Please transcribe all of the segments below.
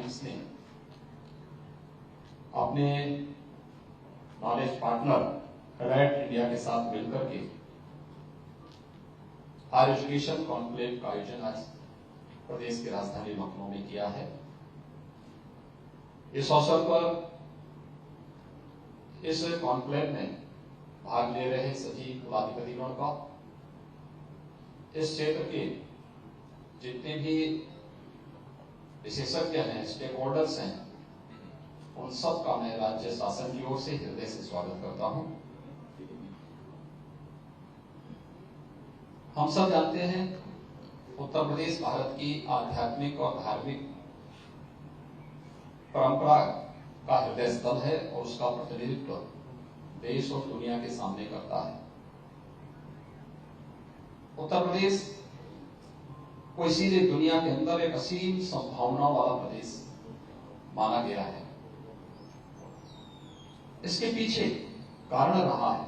Science ने अपने knowledge partner rat India के साथ मिलकर के हायर एजुकेशन कॉन्क्लेव का आयोजन आज प्रदेश की राजधानी लखनऊ में किया है। इस अवसर पर इस कॉन्क्लेव में भाग ले रहे सभी कुलाधिपतिगण का, इस क्षेत्र के जितने भी विशेषज्ञ हैं, स्टेक होल्डर्स हैं, उन सब का मैं राज्य शासन की ओर से हृदय से स्वागत करता हूं। हम सब जानते हैं उत्तर प्रदेश भारत की आध्यात्मिक और धार्मिक परंपरा का हृदय स्थल है और उसका प्रतिनिधित्व देश और दुनिया के सामने करता है। उत्तर प्रदेश को इसीलिए दुनिया के अंदर एक असीम संभावना वाला प्रदेश माना गया है। इसके पीछे कारण रहा है,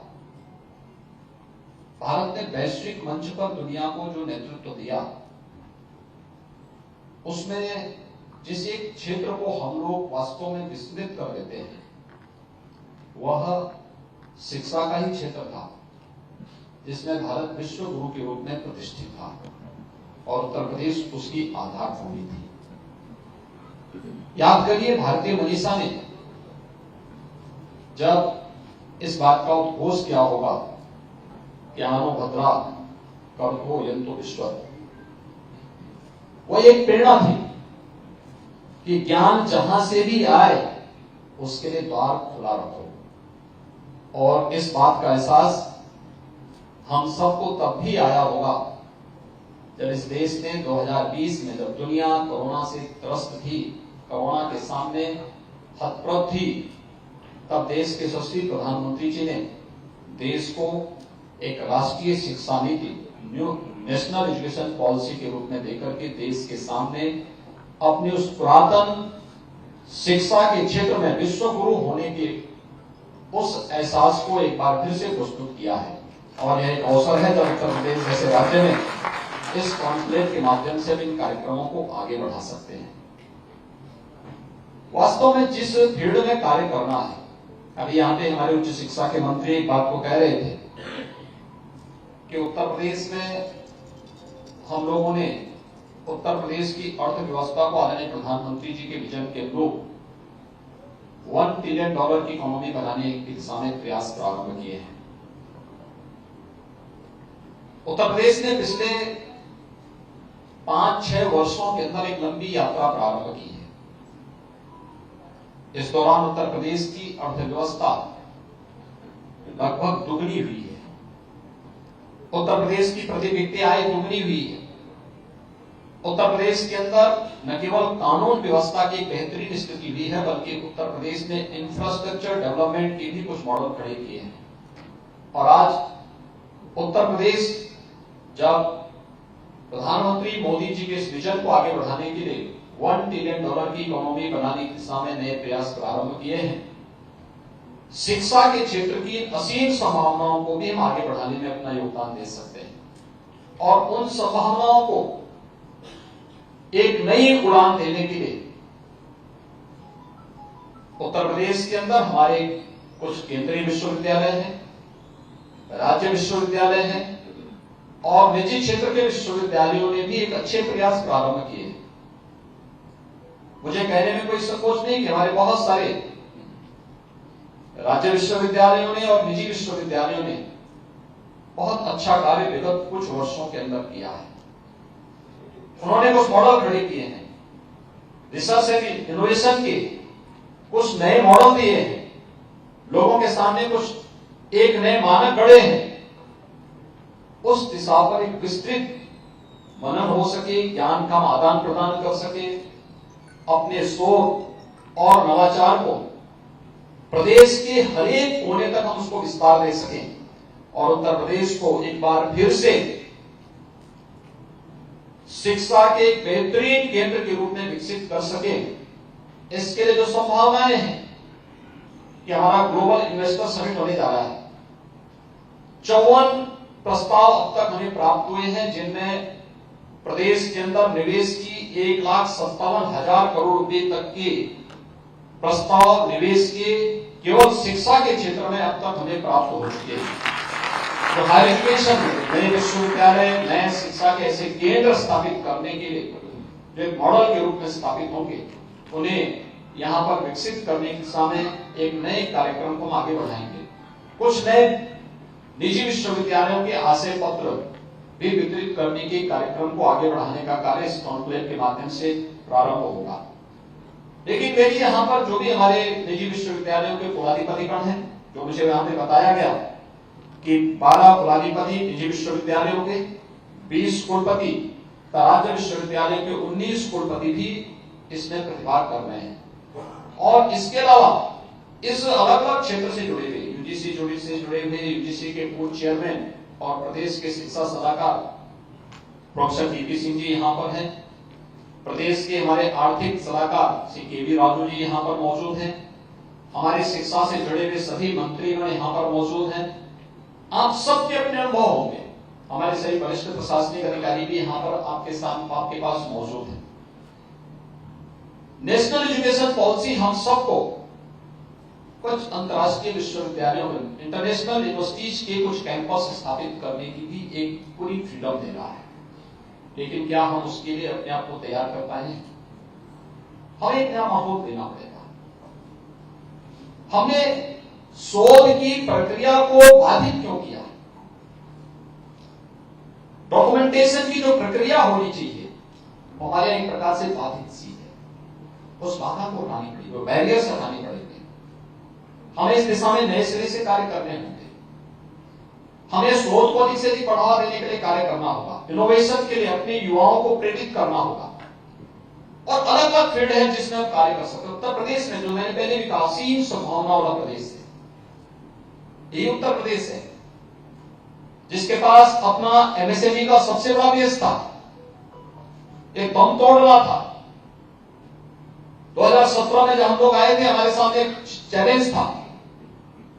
भारत ने वैश्विक मंच पर दुनिया को जो नेतृत्व दिया, उसमें जिस एक क्षेत्र को हम लोग वास्तव में विस्मृत कर देते हैं, वह शिक्षा का ही क्षेत्र था, जिसमें भारत विश्व गुरु के रूप में प्रतिष्ठित था और उत्तर प्रदेश उसकी आधार भूमि थी। याद करिए, भारतीय मनीषा ने जब इस बात का उद्घोष किया होगा, ज्ञानो भद्रा कर्मो यंतो विश्वर, वह एक प्रेरणा थी कि ज्ञान जहां से भी आए उसके लिए द्वार खुला रखो। और इस बात का एहसास हम सबको तब भी आया होगा जब इस देश ने 2020 में, जब दुनिया कोरोना से त्रस्त थी, कोरोना के सामने हतप्रभ थी, तब देश के यशस्वी प्रधानमंत्री जी ने देश को एक राष्ट्रीय शिक्षा नीति, न्यू नेशनल एजुकेशन पॉलिसी के रूप में देकर के देश के सामने अपनी उस पुरातन शिक्षा के क्षेत्र में विश्व गुरु होने के उस एहसास को एक बार फिर से प्रस्तुत किया है। और यह एक अवसर है जब उत्तर प्रदेश जैसे राज्य में इस कॉन्क्लेव के माध्यम से इन कार्यक्रमों को आगे बढ़ा सकते हैं। वास्तव में जिस फील्ड में कार्य करना है, अभी यहाँ पे हमारे उच्च शिक्षा के मंत्री एक बात को कह रहे थे कि उत्तर प्रदेश में हम लोगों ने उत्तर प्रदेश की अर्थव्यवस्था को आदरणीय प्रधानमंत्री जी के विजन के अनुरूप $1 ट्रिलियन की इकोनॉमी बनाने की दिशा में प्रयास प्रारंभ किए हैं। उत्तर प्रदेश ने पिछले 5-6 वर्षों के अंदर एक लंबी यात्रा प्रारंभ की है। इस दौरान उत्तर प्रदेश की अर्थव्यवस्था लगभग दुगनी हुई है। उत्तर प्रदेश की प्रति व्यक्ति आय दुगनी हुई है। उत्तर प्रदेश के अंदर न केवल कानून व्यवस्था की बेहतरीन स्थिति हुई है, बल्कि उत्तर प्रदेश ने इंफ्रास्ट्रक्चर डेवलपमेंट के भी कुछ मॉडल खड़े किए हैं। और आज उत्तर प्रदेश जब प्रधानमंत्री मोदी जी के इस विजन को आगे बढ़ाने के लिए $1 ट्रिलियन की इकोनॉमी बनाने की दिशा में नए प्रयास प्रारंभ किए हैं, शिक्षा के क्षेत्र की असीम संभावनाओं को भी हम आगे बढ़ाने में अपना योगदान दे सकते हैं। और उन संभावनाओं को एक नई उड़ान देने के लिए उत्तर प्रदेश के अंदर हमारे कुछ केंद्रीय विश्वविद्यालय हैं, राज्य विश्वविद्यालय हैं और निजी क्षेत्र के विश्वविद्यालयों ने भी एक अच्छे प्रयास प्रारंभ किए हैं। मुझे कहने में कोई संकोच नहीं कि हमारे बहुत सारे राज्य विश्वविद्यालयों ने और निजी विश्वविद्यालयों ने बहुत अच्छा कार्य विगत कुछ वर्षों के अंदर किया है। उन्होंने कुछ मॉडल खड़े किए हैं, रिसर्च एंड इनोवेशन के कुछ नए मॉडल दिए हैं, लोगों के सामने कुछ एक नए मानक गढ़े हैं। उस दिशा पर एक विस्तृत मनन हो सके, ज्ञान का आदान प्रदान कर सके, अपने शोध और नवाचार को प्रदेश के हर एक कोने तक हम उसको विस्तार दे सकें और उत्तर प्रदेश को एक बार फिर से शिक्षा के एक बेहतरीन केंद्र के रूप में विकसित कर सके। इसके लिए जो संभावनाएं हैं कि हमारा ग्लोबल इन्वेस्टर समिट होने जा रहा है, 54 प्रस्ताव अब तक हमें प्राप्त हुए हैं, जिनमें प्रदेश के अंदर निवेश की 1,57,000 करोड़ रुपए तक के प्रस्ताव निवेश के केवल शिक्षा के क्षेत्र में अब तक हमें प्राप्त हो चुके हैं। तो हायर एजुकेशन में नए विश्वविद्यालय, नए शिक्षा के ऐसे केंद्र स्थापित करने के लिए जो एक मॉडल के रूप में स्थापित होंगे, उन्हें यहाँ पर विकसित करने की दिशा में एक नए कार्यक्रम को हम आगे बढ़ाएंगे। कुछ नए निजी विश्वविद्यालयों के आशय पत्र भी वितरित करने के कार्यक्रम को आगे बढ़ाने का कार्य इस कॉन्क्लेव के माध्यम से प्रारंभ होगा। लेकिन मेरी यहाँ पर जो भी हमारे निजी विश्वविद्यालयों के कुलाधिपतिगण हैं, जो मुझे यहाँ पे बताया गया कि 12 कुलाधिपति निजी विश्वविद्यालयों के, 20 कुलपति, राज्य विश्वविद्यालय के 19 कुलपति भी इसमें प्रतिभाग कर रहे हैं। और इसके अलावा इस अलग अलग क्षेत्र से जुड़े हुए यूजीसी से जुड़े हुए यूजीसी के पूर्व चेयरमैन और प्रदेश के शिक्षा सलाहकार प्रोफेसर टीपी सिंह जी यहाँ पर हैं। प्रदेश के हमारे आर्थिक सलाहकार श्री केवी राजू जी यहाँ पर मौजूद हैं। हमारे शिक्षा से जुड़े हुए सभी मंत्रीगण यहाँ पर मौजूद हैं। आप सबके अपने अनुभव होंगे। हमारे सभी वरिष्ठ प्रशासनिक अधिकारी भी यहाँ पर आपके पास मौजूद हैं। नेशनल एजुकेशन पॉलिसी हम सबको कुछ अंतर्राष्ट्रीय विश्वविद्यालयों में, इंटरनेशनल यूनिवर्सिटीज के कुछ कैंपस स्थापित करने की भी एक पूरी फ्रीडम दे रहा है। लेकिन क्या हम उसके लिए अपने आप को तैयार कर पाए? हमें एक नया माहौल देना पड़ेगा। हमने शोध की प्रक्रिया को बाधित क्यों किया? डॉक्यूमेंटेशन की जो प्रक्रिया होनी चाहिए वो हमारे एक प्रकार से बाधित सी है। उस बाधा को हटानी पड़ेगी, वो बैरियर्स हटानी पड़ेंगे। हमें इस दिशा में नए सिरे से कार्य करने होंगे। हमें शोध को अधिक से अधिक बढ़ावा देने के लिए कार्य करना होगा। इनोवेशन के लिए अपने युवाओं को प्रेरित करना होगा। और अलग अलग फील्ड है जिसमें हम कार्य कर सकते हैं। उत्तर प्रदेश में, जो मैंने पहले भी कहा, असीम संभावना वाला प्रदेश है। ये उत्तर प्रदेश है जिसके पास अपना एमएसएमई का सबसे बड़ा बेस था, एक बम तोड़ रहा था। 2017 में जब हम लोग आए थे, हमारे सामने एक चैलेंज था,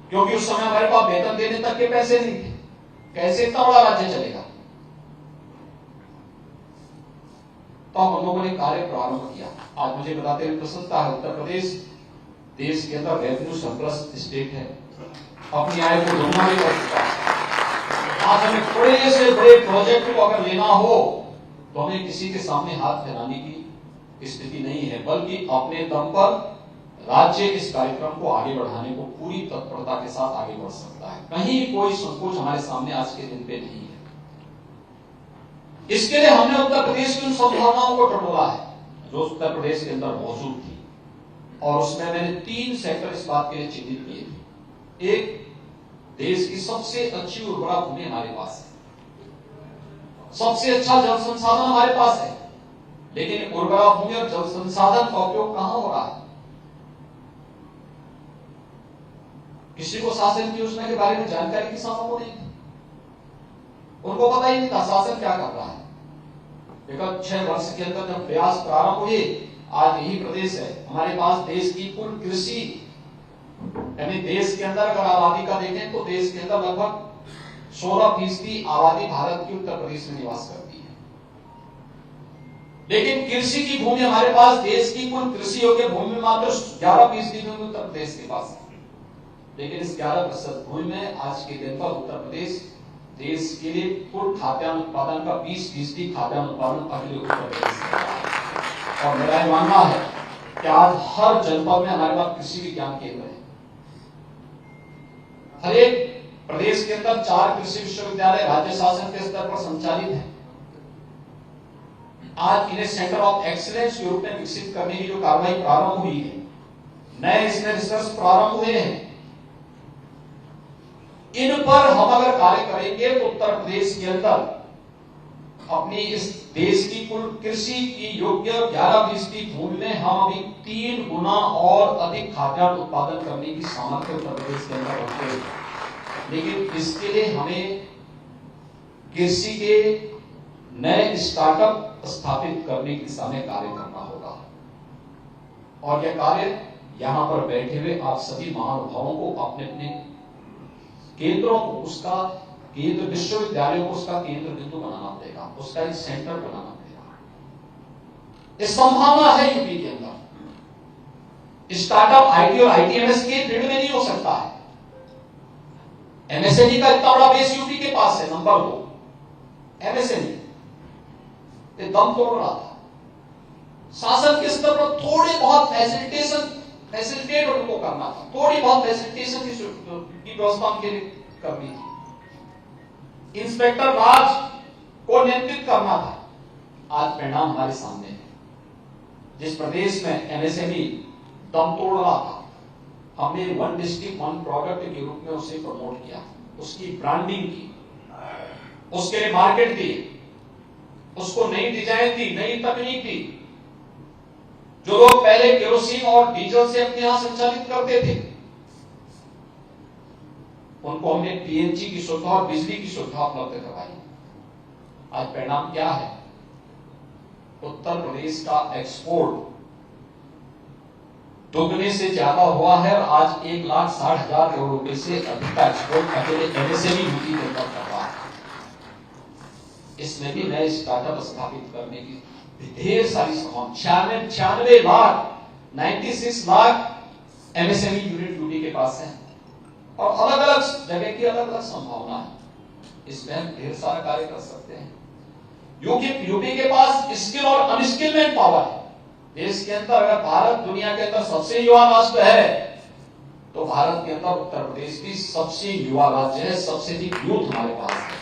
क्योंकि उस समय हमारे पास वेतन देने तक के पैसे नहीं थे। कैसे इतना बड़ा राज्य चलेगा? तो हम लोगों ने कार्य प्रारंभ किया। आज मुझे बताते हुए प्रसन्नता है, उत्तर प्रदेश देश के अंदर रेवेन्यू सरप्लस स्टेट है, अपनी आय को दोगुना भी कर चुका है। आज हमें बड़े से बड़े प्रोजेक्ट को अगर लेना हो तो हमें किसी के सामने हाथ फैलाने की स्थिति नहीं है, बल्कि अपने दम पर राज्य इस कार्यक्रम को आगे बढ़ाने को पूरी तत्परता के साथ आगे बढ़ सकता है। कहीं कोई संकोच हमारे सामने आज के दिन पे नहीं है। इसके लिए हमने उत्तर प्रदेश की उन संभावनाओं को टटोला है जो उत्तर प्रदेश के अंदर मौजूद थी, और उसमें मैंने 3 सेक्टर इस बात के लिए चिन्हित किए थे। एक, देश की सबसे अच्छी उर्वरा भूमि हमारे पास है, सबसे अच्छा जल संसाधन हमारे पास है, लेकिन उर्वरा भूमि और जल संसाधन का उपयोग कहां हो रहा है? किसी को शासन की योजना के बारे में जानकारी किसानों को नहीं थी। उनको पता ही नहीं था शासन क्या कर रहा है। विगत 6 वर्ष के अंदर जब प्रयास प्रारंभ हुए, आज यही प्रदेश है हमारे पास देश की कुल कृषि, यानी देश के अंदर अगर आबादी का देखें तो देश के अंदर लगभग 16% आबादी भारत की उत्तर प्रदेश में निवास करती है। लेकिन कृषि की भूमि हमारे पास देश की कुल कृषि योग्य भूमि में मात्र 11% भूमि उत्तर प्रदेश के पास है। लेकिन इस 11% भूमि में आज के दिन पर उत्तर प्रदेश देश के लिए कुल खाद्यान्न उत्पादन का 20% खाद्यान्न उत्पादन अकेले उत्तर प्रदेश है। और मेरा मानना है कि आज हर जनपद में हमारे पास कृषि विज्ञान केंद्र है। हर एक प्रदेश के अंदर 4 कृषि विश्वविद्यालय राज्य शासन के स्तर पर संचालित है। आज इन्हें सेंटर ऑफ एक्सीलेंस के रूप में विकसित करने की जो कार्रवाई प्रारंभ हुई है, नए इसमें रिसर्च प्रारंभ हुए हैं, इन पर हम अगर कार्य करेंगे तो उत्तर प्रदेश के अंदर अपनी इस देश की कुल कृषि की योग्य 11% भूमि में हम अभी 3 गुना और अधिक खाद्यान्न उत्पादन करने की सामर्थ्य उत्तर प्रदेश के अंदर रखते हैं। लेकिन इसके लिए हमें कृषि के नए स्टार्टअप स्थापित करने की दिशा में कार्य करना होगा। और यह कार्य यहां पर बैठे हुए आप सभी महानुभावों को अपने अपने केंद्रों को, उसका केंद्र विश्वविद्यालयों को उसका केंद्र बिंदु बनाना पड़ेगा, उसका एक सेंटर बनाना पड़ेगा। इस संभावना है यूपी के अंदर। स्टार्टअप आईटी और आईटीएमएस के फील्ड में नहीं हो सकता है। एमएसएमई का इतना बड़ा बेस यूपी के पास है। नंबर 2 एमएसएमई दम तोड़ रहा था। शासन के स्तर पर थोड़ी बहुत फैसिलिटेट उनको करना था, थोड़ी बहुत फैसिलिटेशन की व्यवस्था उनके लिए करनी थी। इंस्पेक्टर राज को नियंत्रित करना था। आज परिणाम हमारे सामने है। जिस प्रदेश में एमएसएमई दम तोड़ रहा था, हमने 1 डिस्ट्रिक्ट 1 प्रोडक्ट के रूप में उसे प्रमोट किया, उसकी ब्रांडिंग की, उसके लिए मार्केट दी, उसको नई डिजाइन दी, नई तकनीक दी। जो लोग पहले केरोसिन और डीजल से अपने यहां संचालित करते थे, उनको हमने पीएनजी की सुविधा और बिजली की सुविधा उपलब्ध करवाई। आज परिणाम क्या है? उत्तर प्रदेश का एक्सपोर्ट दुगने से ज्यादा हुआ है और आज 1,60,000 करोड़ रुपए से अधिक का एक्सपोर्ट अकेले एमएसएमई यूपी के अंदर कर रहा है। इसमें भी नए स्टार्टअप स्थापित करने की ढेर सारी संभावना। 96 lakh 96 lakh MSME unit UP के पास है और अलग अलग जगह की अलग अलग संभावना है। इसमें हम ढेर सारा कार्य कर सकते हैं। यूपी के पास स्किल और अनस्किल मैन पावर है। देश के अंदर अगर भारत दुनिया के अंदर सबसे युवा राष्ट्र है, तो भारत के अंदर उत्तर प्रदेश भी सबसे युवा राज्य है। सबसे अधिक यूथ हमारे पास है।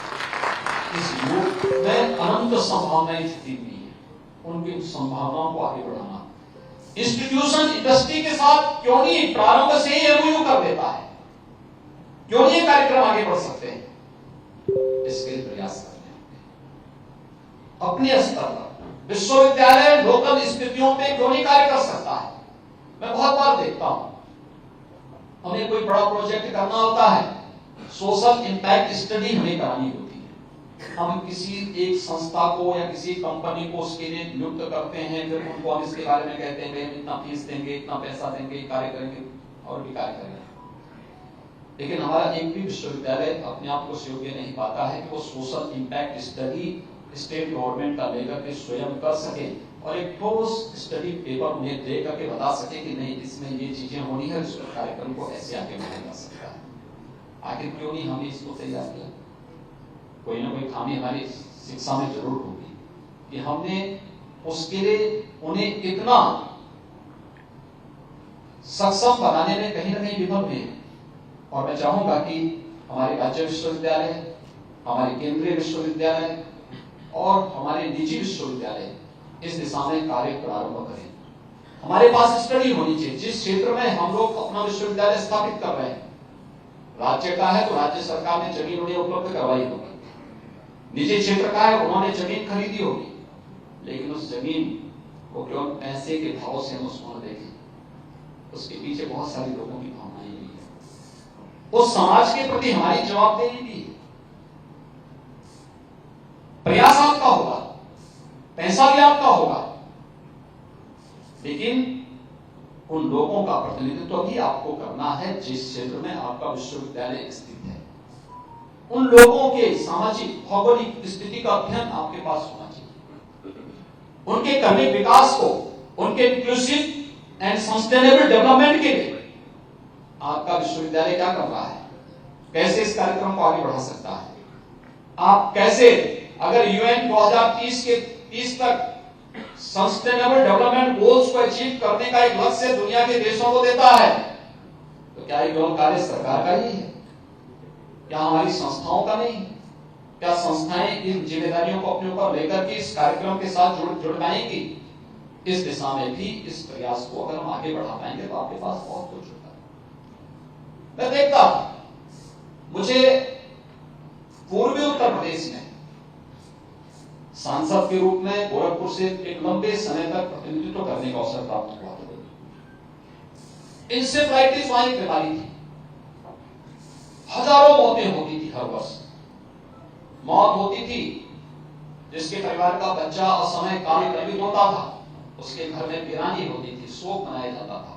इस यूथ में अनंत संभावनाएं छुपी हुई है। उनकी संभावनाओं को आगे बढ़ाना, इंस्टीट्यूशन इंडस्ट्री के साथ क्यों नहीं प्रारंभ से ही एमओयू कर देता है? क्यों नहीं कार्यक्रम आगे बढ़ सकते हैं? इसके लिए प्रयास करने अपने स्तर पर विश्वविद्यालय लोकल स्थितियों पे क्यों नहीं कार्य कर सकता है? मैं बहुत बार देखता हूं, हमें कोई बड़ा प्रोजेक्ट करना होता है, सोशल इंपैक्ट स्टडी हमें करानी होती है। हम किसी एक संस्था को या किसी कंपनी को उसके लिए नियुक्त करते हैं, फिर उनको हम इसके बारे में कहते हैं इतना फीस देंगे, इतना पैसा देंगे, कार्य करेंगे और भी कार्य करेंगे। लेकिन हमारा एक भी विश्वविद्यालय अपने आप को इस योग्य नहीं पाता है कि वो social impact steady state government का लेकर के स्वयं कर सके और एक ठोस स्टडी पेपर उन्हें दे करके बता सके कि नहीं, इसमें ये चीजें होनी है, इस कार्यक्रम को ऐसे आगे बढ़ाया जा सकता है। आखिर क्यों नहीं हमने इसको तैयार किया? कोई ना कोई खामी हमारी शिक्षा में जरूर होगी कि हमने उसके लिए उन्हें इतना सक्षम बनाने में कहीं ना कहीं विफल हुए हैं। और मैं चाहूंगा कि हमारे राज्य विश्वविद्यालय, हमारे केंद्रीय विश्वविद्यालय और हमारे निजी विश्वविद्यालय इस दिशा में कार्य प्रारंभ करें। हमारे पास स्टडी होनी चाहिए। जिस क्षेत्र में हम लोग अपना विश्वविद्यालय स्थापित कर रहे हैं, राज्य का है तो राज्य सरकार ने जमीन उन्हें उपलब्ध करवाई होगी, निजी क्षेत्र का है उन्होंने जमीन खरीदी होगी, लेकिन उस जमीन को केवल पैसे के भाव से हम उसको देखें, उसके पीछे बहुत सारे लोगों की भावनाएं भी है। उस समाज के प्रति हमारी जवाबदेही भी है। प्रयास आपका होगा, पैसा भी आपका होगा, लेकिन उन लोगों का प्रतिनिधित्व भी आपको करना है जिस क्षेत्र में आपका विश्वविद्यालय स्थित है। उन लोगों के सामाजिक भौगोलिक स्थिति का अध्ययन आपके पास होना चाहिए। उनके कर्मिक विकास को, उनके इंक्लूसिव एंड सस्टेनेबल डेवलपमेंट के लिए आपका विश्वविद्यालय क्या कर रहा है, कैसे इस कार्यक्रम को आगे बढ़ा सकता है। आप कैसे, अगर यूएन 2030 तक सस्टेनेबल डेवलपमेंट गोल्स को अचीव करने का एक लक्ष्य दुनिया के देशों को देता है, तो क्या ये केवल कार्य सरकार का ही है? क्या हमारी संस्थाओं का नहीं? क्या संस्थाएं इन जिम्मेदारियों को अपने ऊपर लेकर के इस कार्यक्रम के साथ जुड़ पाएंगी? इस दिशा में भी इस प्रयास को अगर हम आगे बढ़ा पाएंगे तो आपके पास बहुत कुछ होता है। मैं देखता हूं, मुझे पूर्वी उत्तर प्रदेश में सांसद के रूप में गोरखपुर से एक लंबे समय तक प्रतिनिधित्व करने का अवसर प्राप्त हुआ। इंसेफ्लाइटिस वहां एक बीमारी थी, हजारों मौतें होती थी हर वर्ष। मौत होती थी, जिसके परिवार का बच्चा असमय कालकलवित होता था, उसके घर में वीरानी होती थी, शोक मनाया जाता था।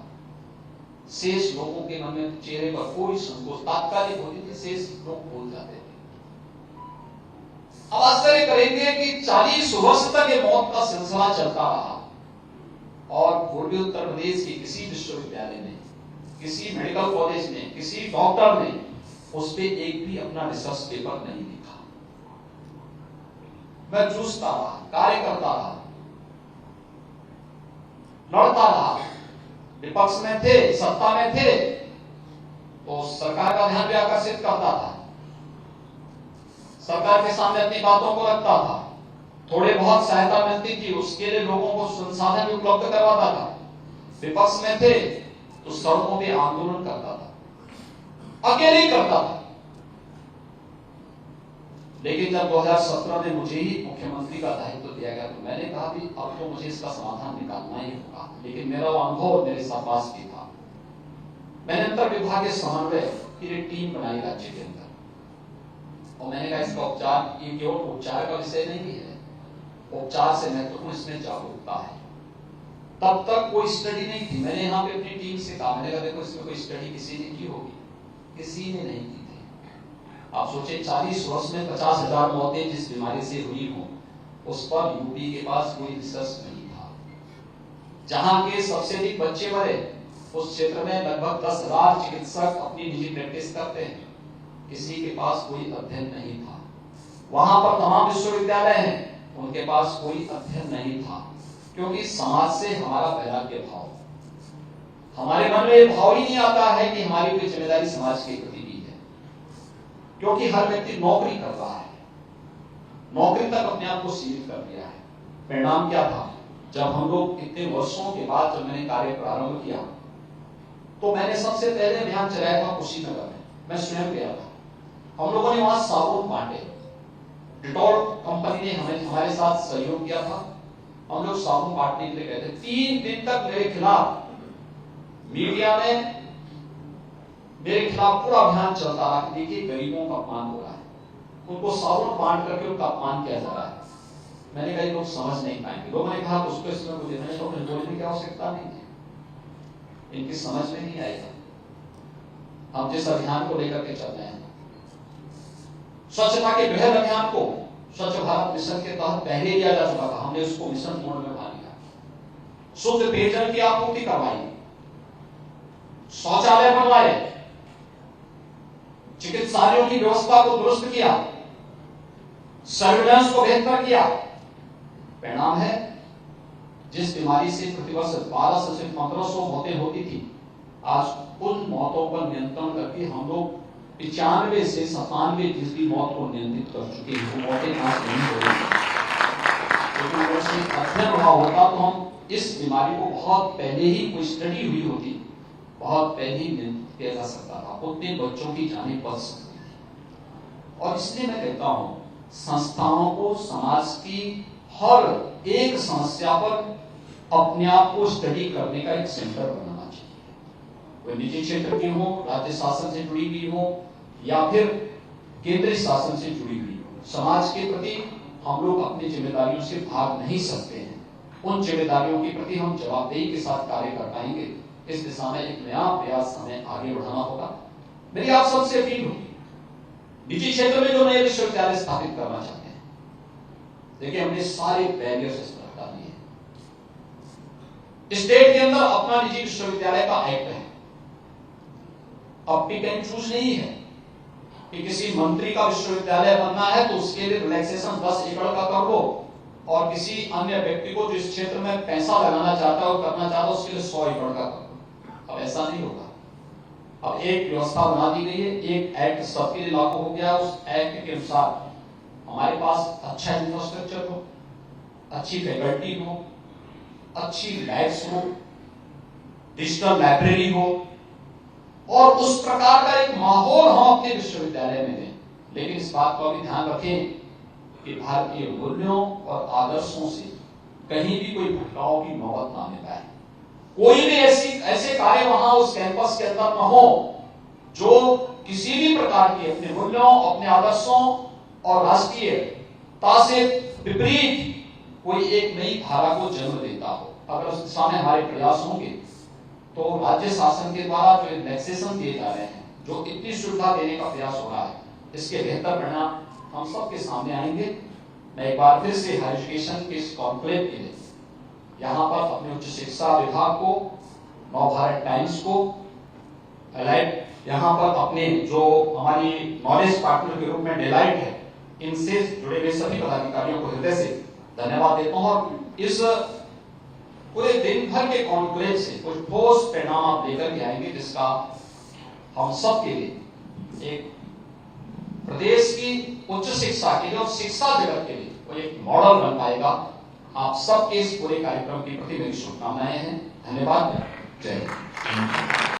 शेष लोगों के मन में चेहरे पर कोई संकोच तात्कालिक होती थी, शेष लोग भूल जाते थे। अब आश्चर्य करेंगे कि 40 वर्ष तक ये मौत का सिलसिला चलता रहा। और पूर्वी उत्तर प्रदेश के किसी विश्वविद्यालय ने, किसी मेडिकल कॉलेज ने, किसी डॉक्टर ने उस पर एक भी अपना रिसर्च पेपर नहीं लिखा। मैं जूझता रहा, कार्य करता रहा, लड़ता रहा, विपक्ष में थे, सत्ता में थे, तो सरकार का ध्यान भी आकर्षित करता था, सरकार के सामने अपनी बातों को रखता था, थोड़े बहुत सहायता मिलती थी उसके लिए लोगों को संसाधन भी उपलब्ध करवाता था। विपक्ष में थे तो सड़कों पे आंदोलन करता था, अकेले ही करता था। लेकिन जब 2017 में मुझे ही मुख्यमंत्री का दायित्व दिया गया तो मैंने कहा भी अब तो मुझे इसका समाधान निकालना ही होगा। लेकिन मेरा वो अनुभव मेरे साथ पास भी था। मैंने अंतर विभागीय समन्वय की एक टीम बनाई राज्य के अंदर, और मैंने कहा इसका उपचार, ये केवल उपचार का विषय नहीं है, उपचार से महत्वपूर्ण इसमें जागरूकता है। तब तक कोई स्टडी नहीं थी। मैंने यहाँ पे अपनी टीम से कहा, मैंने कहा देखो इसमें कोई स्टडी किसी ने की होगी, किसी ने नहीं की थी। आप सोचे 40 वर्ष में 50,000 मौतें जिस बीमारी से हुई हो, उस पर यूपी के पास कोई रिसर्च नहीं था। जहां के सबसे अधिक बच्चे मरे उस क्षेत्र में लगभग 10,000 चिकित्सक अपनी निजी प्रैक्टिस करते हैं, किसी के पास कोई अध्ययन नहीं था। वहां पर तमाम विश्वविद्यालय हैं, उनके पास कोई अध्ययन नहीं था, क्योंकि समाज से हमारा वैराग्य भाव, हमारे मन में यह भाव ही नहीं आता है कि हमारी कोई जिम्मेदारी समाज के प्रति भी है, क्योंकि हर व्यक्ति नौकरी कर रहा है, नौकरी तक अपने आप को सीमित कर दिया है। परिणाम क्या था? जब हम लोग इतने वर्षों के बाद जब मैंने कार्य प्रारंभ किया तो मैंने सबसे पहले अभियान चलाया था कुशीनगर में। मैं स्वयं गया था। हम लोगों ने वहां साबुन बांटे, डिटॉल कंपनी ने हमारे साथ सहयोग किया था। हम लोग साबुन बांटने के लिए गए थे। 3 दिन तक मेरे खिलाफ मीडिया में मेरे खिलाफ पूरा अभियान चलता रहा कि देखिए गरीबों का अपमान हो रहा है, उनको साबुन बांट करके उनका अपमान किया जा रहा है। मैंने कहा लोग समझ नहीं पाएंगे। लोगों ने कहा उसको इसमें मुझे बोलने की आवश्यकता नहीं है, इनकी समझ में नहीं आएगा। हम जिस अभियान को लेकर के चल रहे हैं, स्वच्छता के बृहद अभियान को स्वच्छ भारत मिशन के तहत पहले लिया जा चुका था, हमने उसको मिशन मोड में उठा लिया। शुद्ध पेयजल की आपूर्ति करवाई, शौचालय बनवाए, चिकित्सालयों की व्यवस्था को दुरुस्त किया, सर्विलांस को बेहतर किया। परिणाम है जिस बीमारी से प्रतिवर्ष 1200 से 1500 मौतें होती थी, आज उन मौतों पर नियंत्रण करके हम लोग 95 से 97% मौत को नियंत्रित कर चुके हैं। वो मौतें नाश नहीं हो रही। लेकिन अगर से अध्ययन हुआ होता तो हम इस बीमारी को बहुत पहले ही, कोई स्टडी हुई होती, बहुत पहले ही नियंत्रित किया जा सकता था, उतने बच्चों की जानें बच सकती थी। और इसलिए मैं कहता हूं संस्थाओं को समाज की हर एक समस्या पर अपने आप को स्टडी करने का एक सेंटर बनाना चाहिए। कोई निजी क्षेत्र की हो, राज्य शासन से जुड़ी हुई हो, या फिर केंद्रीय शासन से जुड़ी हुई हो, समाज के प्रति हम लोग अपनी जिम्मेदारियों से भाग नहीं सकते हैं। उन जिम्मेदारियों के प्रति हम जवाबदेही के साथ कार्य कर पाएंगे। इस दिशा में एक नया प्रयास हमें आगे बढ़ाना होगा। मेरी आप सबसे अपील होगी, निजी क्षेत्र में जो नए विश्वविद्यालय स्थापित करना चाहते हैं, देखिए हमने सारे बैरियर्स हटा दिए। स्टेट के अंदर अपना निजी विश्वविद्यालय का एक्ट है। अब पिक एंड चूज नहीं है कि किसी मंत्री का विश्वविद्यालय बनना है तो उसके लिए रिलैक्सेशन 10 एकड़ का कर लो, और किसी अन्य व्यक्ति को जो इस क्षेत्र में पैसा लगाना चाहता है और करना चाहता है उसके लिए 100 एकड़ का कर लो। अब ऐसा नहीं होगा। अब एक व्यवस्था बना दी गई है, एक एक्ट सबके लिए लागू हो गया। उस एक्ट के अनुसार हमारे पास अच्छा इंफ्रास्ट्रक्चर हो, अच्छी फैकल्टी हो, अच्छी लैब्स हो, डिजिटल लाइब्रेरी हो, और उस प्रकार का एक माहौल हम अपने विश्वविद्यालय में दें। लेकिन इस बात को भी ध्यान रखें कि भारतीय मूल्यों और आदर्शों से कहीं भी कोई भटकाव की नौबत ना मिल पाए। कोई भी ऐसे कार्य वहां उस कैंपस के अंदर न हो जो किसी भी प्रकार की अपने मूल्यों, अपने आदर्शों और राष्ट्रीयता से विपरीत कोई एक नई धारा को जन्म देता हो। अगर उस दिशा में हमारे प्रयास होंगे तो राज्य शासन के द्वारा जो रिलैक्सेशन दिए जा रहे हैं, जो इतनी सुविधा देने का प्रयास हो रहा है, इसके बेहतर परिणाम हम सबके सामने आएंगे। मैं एक बार फिर से हायर एजुकेशन के इस कॉन्क्लेव के लिए यहां पर अपने उच्च शिक्षा विभाग को, नवभारत टाइम्स को, अलाइट यहां पर अपने जो हमारी नॉलेज पार्टनर के रूप में डेलाइट है, इनसे जुड़े हुए सभी पदाधिकारियों को हृदय से धन्यवाद देता हूं। और इस पूरे दिन भर के कॉन्क्लेव से कुछ ठोस परिणाम आप लेकर के आएंगे, जिसका हम सब के लिए एक प्रदेश की उच्च शिक्षा के लिए और शिक्षा जगत के लिए वो एक मॉडल बन पाएगा। आप सबके इस पूरे कार्यक्रम के प्रति मेरी शुभकामनाएं हैं। धन्यवाद। जय हिंद।